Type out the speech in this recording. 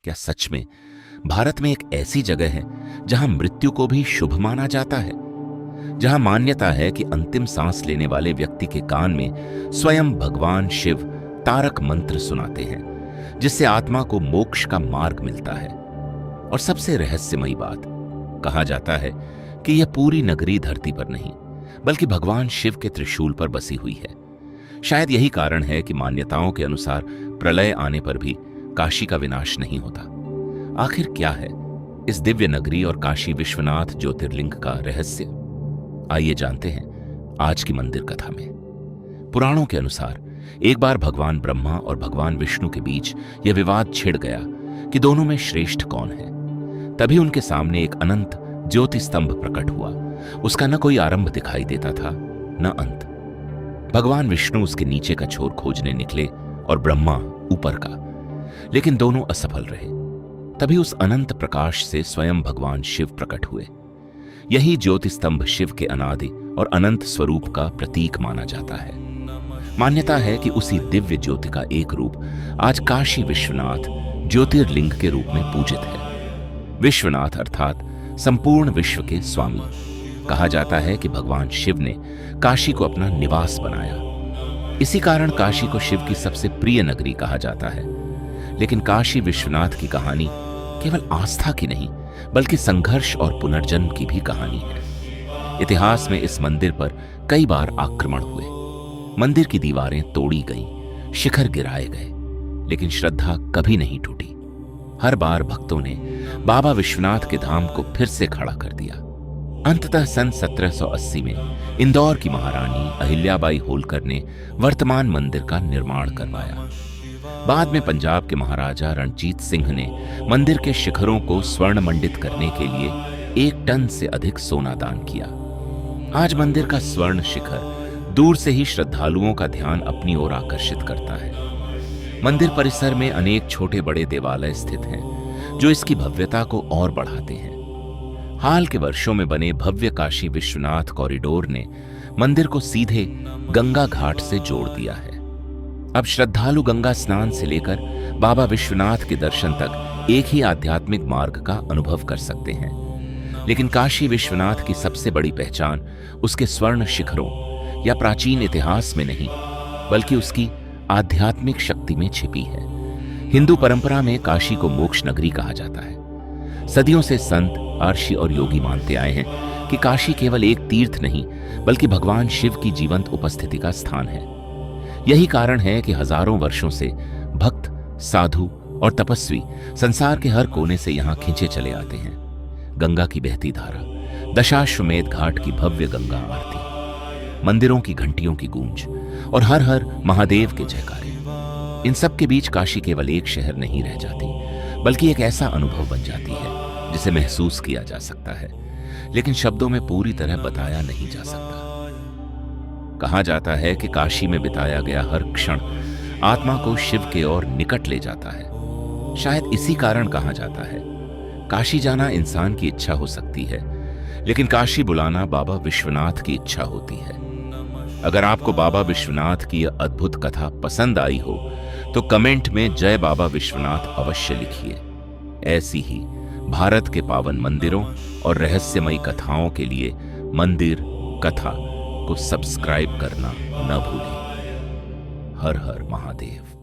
क्या सच में भारत में एक ऐसी जगह है जहां मृत्यु को भी शुभ माना जाता है, जहां मान्यता है कि अंतिम सांस लेने वाले व्यक्ति के कान में स्वयं भगवान शिव तारक मंत्र सुनाते हैं, जिससे आत्मा को मोक्ष का मार्ग मिलता है। और सबसे रहस्यमयी बात, कहा जाता है कि यह पूरी नगरी धरती पर नहीं बल्कि भगवान शिव के त्रिशूल पर बसी हुई है। शायद यही कारण है कि मान्यताओं के अनुसार प्रलय आने पर भी काशी का विनाश नहीं होता। आखिर क्या है इस दिव्य नगरी और काशी विश्वनाथ ज्योतिर्लिंग का रहस्य? आइए जानते हैं आज की मंदिर कथा में। पुराणों के अनुसार एक बार भगवान ब्रह्मा और भगवान विष्णु के बीच यह विवाद छिड़ गया कि दोनों में श्रेष्ठ कौन है। तभी उनके सामने एक अनंत ज्योति स्तंभ प्रकट हुआ। उसका न कोई आरंभ दिखाई देता था न अंत। भगवान विष्णु उसके नीचे का छोर खोजने निकले और ब्रह्मा ऊपर का, लेकिन दोनों असफल रहे। तभी उस अनंत प्रकाश से स्वयं भगवान शिव प्रकट हुए। यही ज्योति स्तंभ शिव के अनादि और अनंत स्वरूप का प्रतीक माना जाता है। मान्यता है कि उसी दिव्य ज्योति का एक रूप आज काशी विश्वनाथ ज्योतिर्लिंग के रूप में पूजित है। विश्वनाथ अर्थात संपूर्ण विश्व के स्वामी। कहा जाता है कि भगवान शिव ने काशी को अपना निवास बनाया। इसी कारण काशी को शिव की सबसे प्रिय नगरी कहा जाता है। लेकिन काशी विश्वनाथ की कहानी केवल आस्था की नहीं बल्कि संघर्ष और पुनर्जन्म की भी कहानी है। इतिहास में इस मंदिर पर कई बार आक्रमण हुए, मंदिर की दीवारें तोड़ी गईं, शिखर गिराए गए, लेकिन श्रद्धा कभी नहीं टूटी। हर बार भक्तों ने बाबा विश्वनाथ के धाम को फिर से खड़ा कर दिया। अंततः सन 1780 में इंदौर की महारानी अहिल्याबाई होलकर ने वर्तमान मंदिर का निर्माण करवाया। बाद में पंजाब के महाराजा रणजीत सिंह ने मंदिर के शिखरों को स्वर्ण मंडित करने के लिए 1 टन से अधिक सोना दान किया। आज मंदिर का स्वर्ण शिखर दूर से ही श्रद्धालुओं का ध्यान अपनी ओर आकर्षित करता है। मंदिर परिसर में अनेक छोटे बड़े देवालय स्थित हैं, जो इसकी भव्यता को और बढ़ाते हैं। हाल के वर्षों में बने भव्य काशी विश्वनाथ कॉरिडोर ने मंदिर को सीधे गंगा घाट से जोड़ दिया है। अब श्रद्धालु गंगा स्नान से लेकर बाबा विश्वनाथ के दर्शन तक एक ही आध्यात्मिक मार्ग का अनुभव कर सकते हैं। लेकिन काशी विश्वनाथ की सबसे बड़ी पहचान उसके स्वर्ण शिखरों या प्राचीन इतिहास में नहीं बल्कि उसकी आध्यात्मिक शक्ति में छिपी है। हिंदू परंपरा में काशी को मोक्ष नगरी कहा जाता है। सदियों से संत, आर्षि और योगी मानते आए हैं कि काशी केवल एक तीर्थ नहीं बल्कि भगवान शिव की जीवंत उपस्थिति का स्थान है। यही कारण है कि हजारों वर्षों से भक्त, साधु और तपस्वी संसार के हर कोने से यहां खींचे चले आते हैं। गंगा की बहती धारा, दशाश्वमेध घाट की भव्य गंगा आरती, मंदिरों की घंटियों की गूंज और हर हर महादेव के जयकारे, इन सब के बीच काशी केवल एक शहर नहीं रह जाती बल्कि एक ऐसा अनुभव बन जाती है जिसे महसूस किया जा सकता है, लेकिन शब्दों में पूरी तरह बताया नहीं जा सकता। कहा जाता है कि काशी में बिताया गया हर क्षण आत्मा को शिव के ओर निकट ले जाता है। शायद इसी कारण कहा जाता है, काशी जाना इंसान की इच्छा हो सकती है, लेकिन काशी बुलाना बाबा विश्वनाथ की इच्छा होती है। अगर आपको बाबा विश्वनाथ की यह अद्भुत कथा पसंद आई हो तो कमेंट में जय बाबा विश्वनाथ अवश्य लिखिए। ऐसी ही भारत के पावन मंदिरों और रहस्यमयी कथाओं के लिए मंदिर कथा को सब्सक्राइब करना न भूलें। हर हर महादेव।